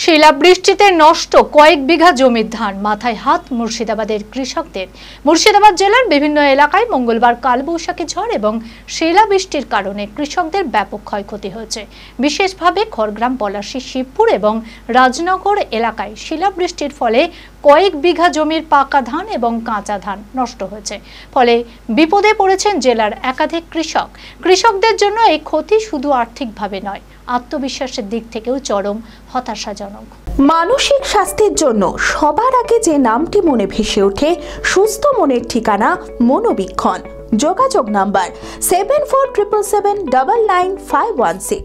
শিলাবৃষ্টিতে নষ্ট কয়েক বিঘা জমির ধান, মাথায় হাত মুর্শিদাবাদের কৃষকদের। মুর্শিদাবাদ জেলার বিভিন্ন এলাকায় মঙ্গলবার কালবৈশাখী ঝড় এবং শিলাবৃষ্টির কারণে কৃষকদের ব্যাপক ক্ষয়ক্ষতি হয়েছে। বিশেষভাবে খড়গ্রাম, পলাশী, শিবপুর এবং রাজনগর এলাকায় শিলাবৃষ্টির ফলে কয়েক বিঘা জমির পাকা ধান এবং কাঁচা ধান নষ্ট হয়েছে। ফলে বিপদে পড়েছেন জেলার একাধিক কৃষক। কৃষকদের জন্য এই ক্ষতি শুধু আর্থিকভাবে নয়, আত্মবিশ্বাসের দিক থেকেও চরম হতাশাজনক। মানসিক স্বাস্থ্যের জন্য সবার আগে যে নামটি মনে ভেসে ওঠে, সুস্থ মনের ঠিকানা মনোবীক্ষণ। যোগাযোগ নাম্বার 7477799516।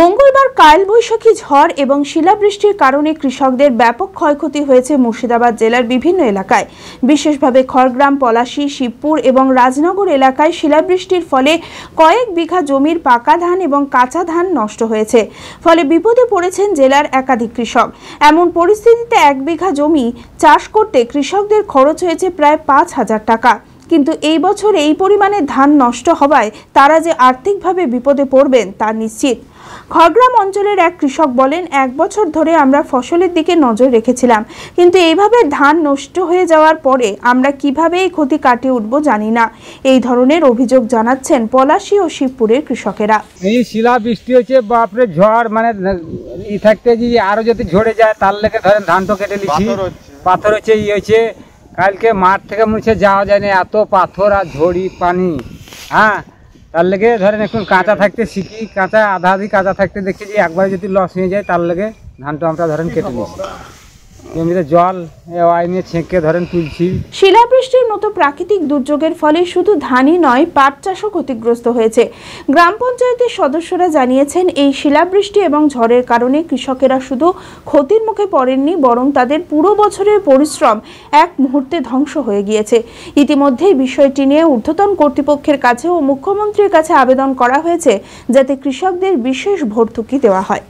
মঙ্গলবার কালবৈশাখী ঝড় এবং শিলাবৃষ্টির কারণে কৃষকদের ব্যাপক ক্ষয়ক্ষতি হয়েছে মুর্শিদাবাদ জেলার বিভিন্ন এলাকায়। বিশেষভাবে খড়গ্রাম, পলাশী, শিবপুর এবং রাজনগর এলাকায় শিলাবৃষ্টির ফলে কয়েক বিঘা জমির পাকা ধান এবং কাঁচা ধান নষ্ট হয়েছে। ফলে বিপদে পড়েছেন জেলার একাধিক কৃষক। এমন পরিস্থিতিতে 1 বিঘা জমি চাষ করতে কৃষকদের খরচ হয়েছে প্রায় 5,000 টাকা। কিন্তু এই বছর এই পরিমাণে ধান নষ্ট হওয়ায় তারা যে আর্থিকভাবে বিপদে পড়বেন তা নিশ্চিত। খড়গ্রাম অঞ্চলের এক কৃষক বলেন, 1 বছর ধরে আমরা ফসলের দিকে নজর রেখেছিলাম, কিন্তু এইভাবে ধান নষ্ট হয়ে যাওয়ার পরে আমরা কিভাবে এই ক্ষতি কাটিয়ে উঠবো জানি না। এই ধরনের অভিযোগ জানাচ্ছেন পলাশী ও শিবপুরের কৃষকেরা। এই শিলা বৃষ্টি হচ্ছে, বাপরে ঝড়, মানে ই থাকতে যে আরো যদি ঝরে যায় তার লেগে ধরেন ধান তো কেটে লিখি, পাথর হচ্ছে, ই হয়েছে। কালকে মাঠ থেকে মুছে যাওয়া যায়নি, এত পাথর আর ঝড়ি পানি। হ্যাঁ, তার লেগে ধরেন এখন কাঁচা থাকতে শিখি, কাঁচা আধা আধি কাঁচা থাকতে দেখছি যে একবার যদি লস হয়ে যায় তার লেগে ধানটা আমরা ধরেন কেটে নিচ্ছি। জমিতে জল নিয়ে ছেঁকে ধরেন তুলছি। শিলাবৃষ্টির মতো প্রাকৃতিক দুর্যোগের ফলে শুধু ধানই নয়, পাট চাষও ক্ষতিগ্রস্ত হয়েছে। গ্রাম পঞ্চায়েতের সদস্যরা জানিয়েছেন, এই শিলাবৃষ্টি এবং ঝড়ের কারণে কৃষকেরা শুধু ক্ষতির মুখে পড়েননি, বরং তাদের পুরো বছরের পরিশ্রম এক মুহূর্তে ধ্বংস হয়ে গিয়েছে। ইতিমধ্যেই বিষয়টি নিয়ে ঊর্ধ্বতন কর্তৃপক্ষের কাছে ও মুখ্যমন্ত্রীর কাছে আবেদন করা হয়েছে, যাতে কৃষকদের বিশেষ ভর্তুকি দেওয়া হয়।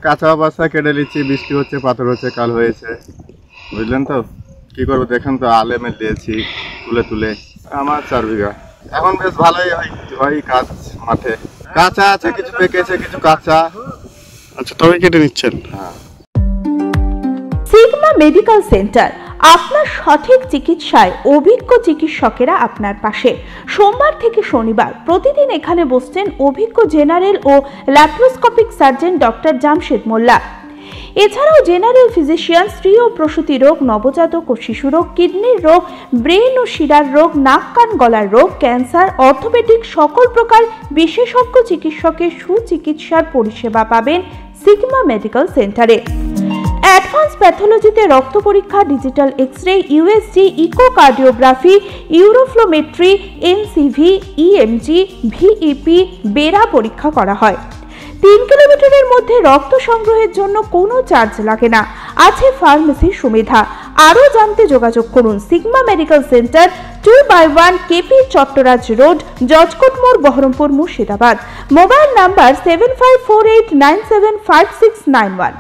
কাঁচা অবস্থা কেটে নিচ্ছি, বৃষ্টি হচ্ছে, পাথর হচ্ছে, কাল হয়েছে, বুঝলেন তো কি করবো। দেখেন তো আলে মেল দিয়েছি তুলে তুলে। আমার 4 বিঘা। এখন বেশ ভালোই হয় কাজ। মাঠে কাঁচা আছে, কিছু পেকেছে, কিছু কাঁচা। আচ্ছা, তবে কেটে নিচ্ছেন? হ্যাঁ। সিগমা মেডিকেল সেন্টার, আপনার সঠিক চিকিৎসায় অভিজ্ঞ চিকিৎসকেরা আপনার পাশে। সোমবার থেকে শনিবার প্রতিদিন এখানে বসছেন অভিজ্ঞ জেনারেল ও ল্যাপ্রোস্কোপিক সার্জন ডক্টর জামশেদ মোল্লা। এছাড়াও জেনারেল ফিজিশিয়ান, স্ত্রী ও প্রসূতি রোগ, নবজাতক ও শিশু রোগ, কিডনির রোগ, ব্রেন ও শিরার রোগ, নাক কান গলার রোগ, ক্যান্সার, অর্থোপেডিক সকল প্রকার বিশেষজ্ঞ চিকিৎসকের সুচিকিৎসার পরিষেবা পাবেন সিগমা মেডিকেল সেন্টারে। অ্যাডভান্স প্যাথোলজিতে রক্ত পরীক্ষা, digital X-ray, USG, echocardiography, uroflowmetry, NCV, EMG, VEP, BERA পরীক্ষা করা হয়। 3 কিলোমিটারের মধ্যে রক্ত সংগ্রহের জন্য কোনো চার্জ লাগে না। আছে ফার্মেসির সুবিধা। আরও জানতে যোগাযোগ করুন Sigma medical centre, 2/1 K P Chattoraj road, judge court মোড়, বহরমপুর, মুর্শিদাবাদ। Mobile number 7548975691।